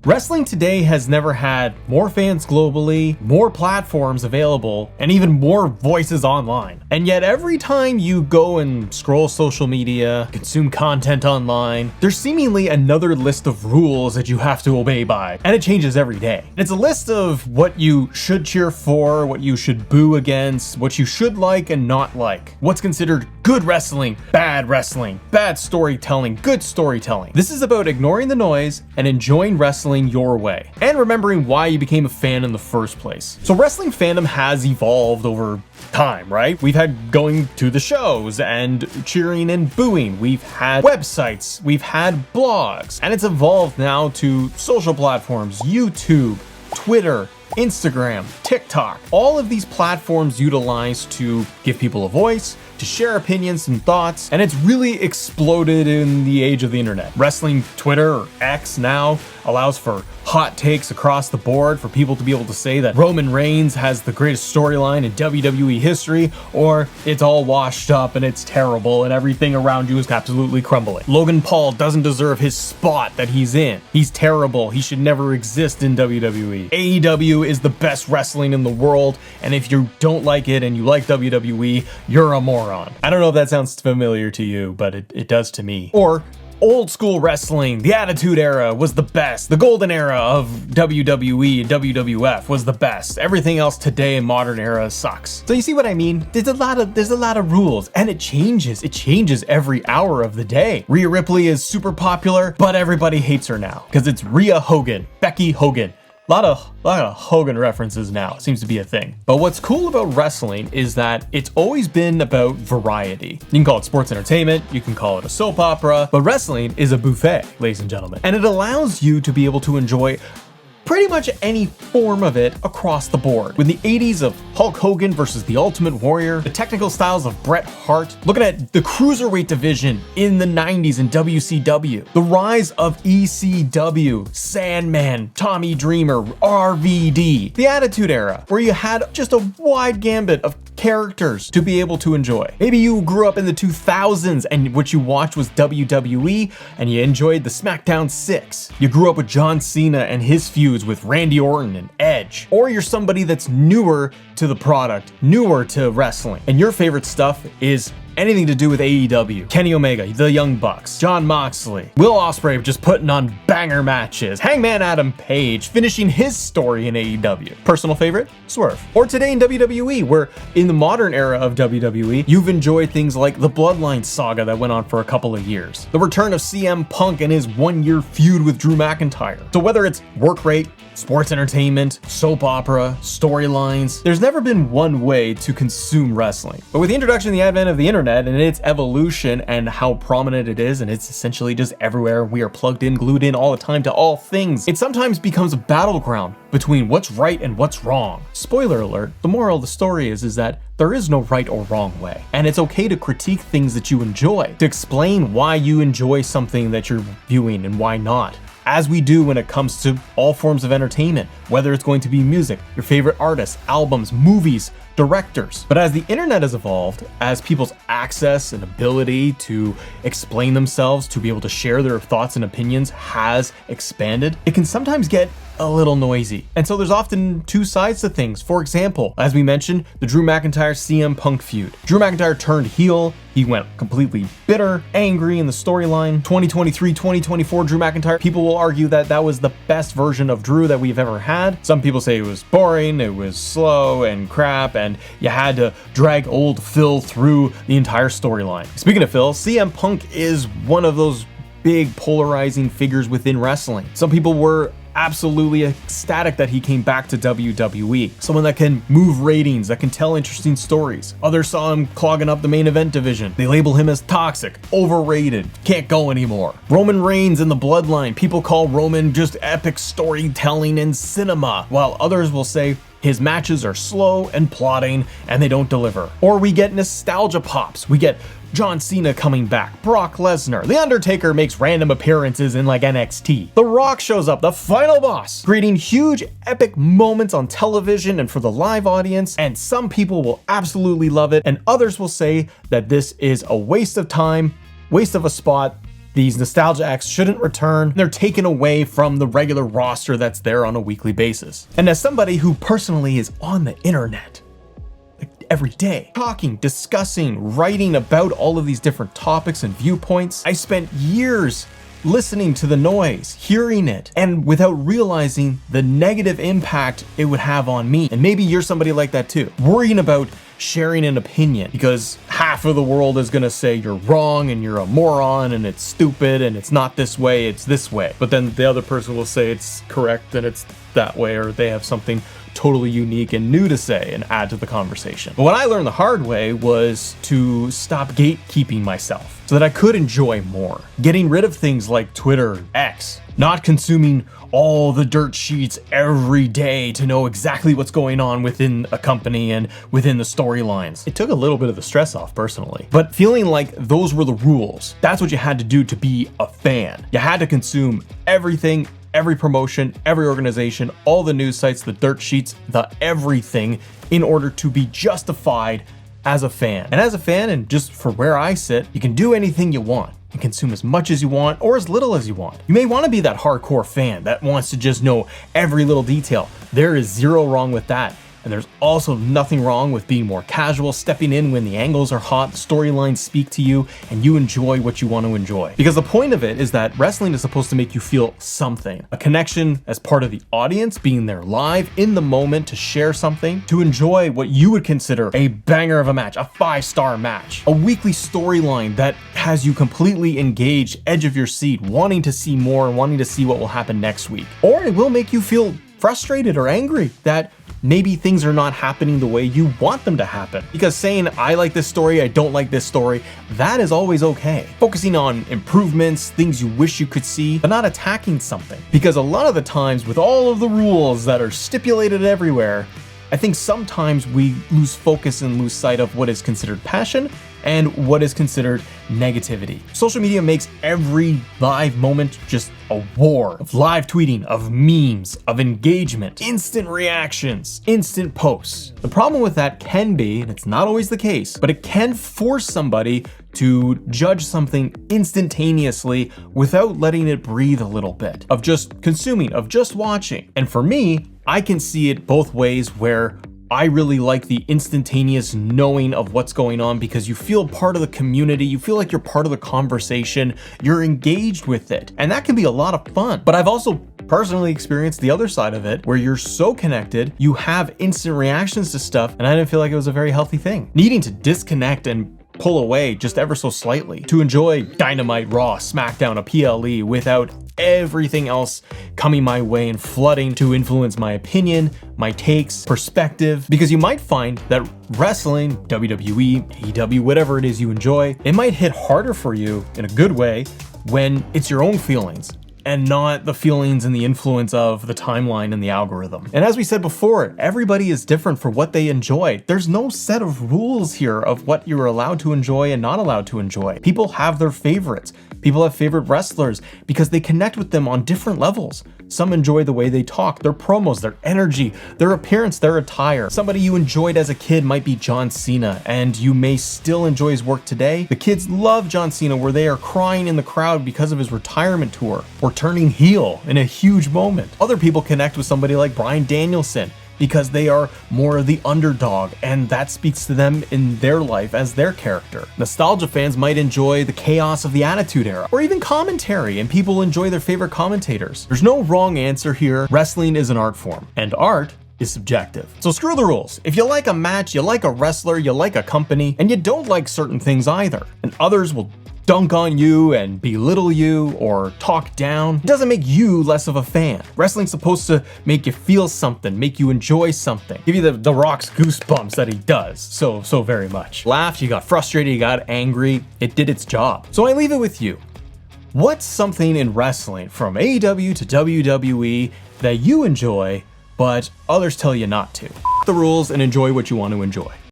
Wrestling today has never had more fans globally, more platforms available, and even more voices online. And yet every time you go and scroll social media, consume content online, there's seemingly another list of rules that you have to obey by, and it changes every day. It's a list of what you should cheer for, what you should boo against, what you should like and not like, what's considered good wrestling, bad storytelling, good storytelling. This is about ignoring the noise and enjoying wrestling your way, and remembering why you became a fan in the first place. So wrestling fandom has evolved over time, right? We've had going to the shows and cheering and booing. We've had websites, we've had blogs, and it's evolved now to social platforms, YouTube, Twitter, Instagram, TikTok. All of these platforms utilize to give people a voice, to share opinions and thoughts, and it's really exploded in the age of the internet. Wrestling Twitter, or X now, allows for hot takes across the board for people to be able to say that Roman Reigns has the greatest storyline in WWE history, or it's all washed up and it's terrible and everything around you is absolutely crumbling. Logan Paul doesn't deserve his spot that he's in. He's terrible. He should never exist in WWE. AEW is the best wrestling in the world, and if you don't like it and you like WWE, you're a moron. I don't know if that sounds familiar to you, but it does to me. Or old school wrestling, the Attitude Era was the best. The golden era of WWE and WWF was the best. Everything else today in modern era sucks. So you see what I mean? There's a lot of rules, and it changes. It changes every hour of the day. Rhea Ripley is super popular, but everybody hates her now because it's Rhea Hogan, Becky Hogan. A lot of Hogan references now. It seems to be a thing. But what's cool about wrestling is that it's always been about variety. You can call it sports entertainment, you can call it a soap opera, but wrestling is a buffet, ladies and gentlemen. And it allows you to be able to enjoy pretty much any form of it across the board. With the 80s of Hulk Hogan versus the Ultimate Warrior, the technical styles of Bret Hart, looking at the cruiserweight division in the 90s in WCW, the rise of ECW, Sandman, Tommy Dreamer, RVD, the Attitude Era, where you had just a wide gambit of characters to be able to enjoy. Maybe you grew up in the 2000s and what you watched was WWE and you enjoyed the SmackDown 6. You grew up with John Cena and his feuds with Randy Orton and Edge. Or you're somebody that's newer to the product, newer to wrestling, and your favorite stuff is anything to do with AEW, Kenny Omega, the Young Bucks, Jon Moxley, Will Ospreay just putting on banger matches, Hangman Adam Page finishing his story in AEW. Personal favorite? Swerve. Or today in WWE, where in the modern era of WWE, you've enjoyed things like the Bloodline saga that went on for a couple of years, the return of CM Punk and his one-year feud with Drew McIntyre. So whether it's work rate, sports entertainment, soap opera, storylines, there's never been one way to consume wrestling. But with the introduction and the advent of the internet and its evolution and how prominent it is, and it's essentially just everywhere, we are plugged in, glued in all the time to all things, it sometimes becomes a battleground between what's right and what's wrong. Spoiler alert, the moral of the story is that there is no right or wrong way. And it's okay to critique things that you enjoy, to explain why you enjoy something that you're viewing and why not, as we do when it comes to all forms of entertainment, whether it's going to be music, your favorite artists, albums, movies, directors. But as the internet has evolved, as people's access and ability to explain themselves, to be able to share their thoughts and opinions has expanded, it can sometimes get a little noisy. And so there's often two sides to things. For example, as we mentioned, the Drew McIntyre CM Punk feud. Drew McIntyre turned heel. He went completely bitter, angry in the storyline. 2023, 2024 Drew McIntyre, people will argue that that was the best version of Drew that we've ever had. Some people say it was boring, it was slow and crap, and you had to drag old Phil through the entire storyline. Speaking of Phil, CM Punk is one of those big polarizing figures within wrestling. Some people were absolutely ecstatic that he came back to WWE. Someone that can move ratings, that can tell interesting stories. Others saw him clogging up the main event division. They label him as toxic, overrated, can't go anymore. Roman Reigns in the Bloodline. People call Roman just epic storytelling and cinema, while others will say his matches are slow and plotting and they don't deliver. Or we get nostalgia pops. We get John Cena coming back, Brock Lesnar, The Undertaker makes random appearances in like NXT, The Rock shows up, the final boss, creating huge epic moments on television and for the live audience, and some people will absolutely love it, and others will say that this is a waste of time, waste of a spot, These nostalgia acts shouldn't return. They're taken away from the regular roster that's there on a weekly basis. And as somebody who personally is on the internet every day, talking, discussing, writing about all of these different topics and viewpoints, I spent years listening to the noise, hearing it, and without realizing the negative impact it would have on me. And maybe you're somebody like that too, worrying about sharing an opinion because half of the world is gonna say you're wrong and you're a moron and it's stupid and it's not this way, it's this way. But then the other person will say it's correct and it's that way, or they have something totally unique and new to say and add to the conversation. But what I learned the hard way was to stop gatekeeping myself so that I could enjoy more. Getting rid of things like Twitter, X, not consuming all the dirt sheets every day to know exactly what's going on within a company and within the storylines. It took a little bit of the stress off personally, but feeling like those were the rules. That's what you had to do to be a fan. You had to consume everything, every promotion, every organization, all the news sites, the dirt sheets, the everything, in order to be justified as a fan. And as a fan, and just for where I sit, you can do anything you want and consume as much as you want or as little as you want. You may want to be that hardcore fan that wants to just know every little detail. There is zero wrong with that. And there's also nothing wrong with being more casual, stepping in when the angles are hot, the storylines speak to you, and you enjoy what you want to enjoy. Because the point of it is that wrestling is supposed to make you feel something. A connection as part of the audience, being there live in the moment to share something, to enjoy what you would consider a banger of a match, a 5-star match, a weekly storyline that has you completely engaged, edge of your seat, wanting to see more and wanting to see what will happen next week. Or it will make you feel frustrated or angry that maybe things are not happening the way you want them to happen. Because saying, I like this story, I don't like this story, that is always okay. Focusing on improvements, things you wish you could see, but not attacking something. Because a lot of the times with all of the rules that are stipulated everywhere, I think sometimes we lose focus and lose sight of what is considered passion and what is considered negativity. Social media makes every live moment just a war of live tweeting, of memes, of engagement, instant reactions, instant posts. The problem with that can be, and it's not always the case, but it can force somebody to judge something instantaneously without letting it breathe a little bit, of just consuming, of just watching. And for me, I can see it both ways, where I really like the instantaneous knowing of what's going on because you feel part of the community, you feel like you're part of the conversation, you're engaged with it, and that can be a lot of fun. But I've also personally experienced the other side of it, where you're so connected, you have instant reactions to stuff, and I didn't feel like it was a very healthy thing. Needing to disconnect and pull away just ever so slightly to enjoy Dynamite, Raw, SmackDown, a PLE without everything else coming my way and flooding to influence my opinion, my takes, perspective. Because you might find that wrestling, WWE, AEW, whatever it is you enjoy, it might hit harder for you in a good way when it's your own feelings and not the feelings and the influence of the timeline and the algorithm. And as we said before, everybody is different for what they enjoy. There's no set of rules here of what you're allowed to enjoy and not allowed to enjoy. People have their favorites. People have favorite wrestlers because they connect with them on different levels. Some enjoy the way they talk, their promos, their energy, their appearance, their attire. Somebody you enjoyed as a kid might be John Cena, and you may still enjoy his work today. The kids love John Cena, where they are crying in the crowd because of his retirement tour or turning heel in a huge moment. Other people connect with somebody like Bryan Danielson because they are more of the underdog, and that speaks to them in their life as their character. Nostalgia fans might enjoy the chaos of the Attitude Era, or even commentary, and people enjoy their favorite commentators. There's no wrong answer here. Wrestling is an art form, and art is subjective. So screw the rules. If you like a match, you like a wrestler, you like a company, and you don't like certain things either, and others will dunk on you and belittle you or talk down, it doesn't make you less of a fan. Wrestling's supposed to make you feel something, make you enjoy something, give you the Rock's goosebumps that he does so very much. Laughed, you got frustrated, you got angry, it did its job. So I leave it with you. What's something in wrestling, from AEW to WWE, that you enjoy but others tell you not to? The rules and enjoy what you want to enjoy.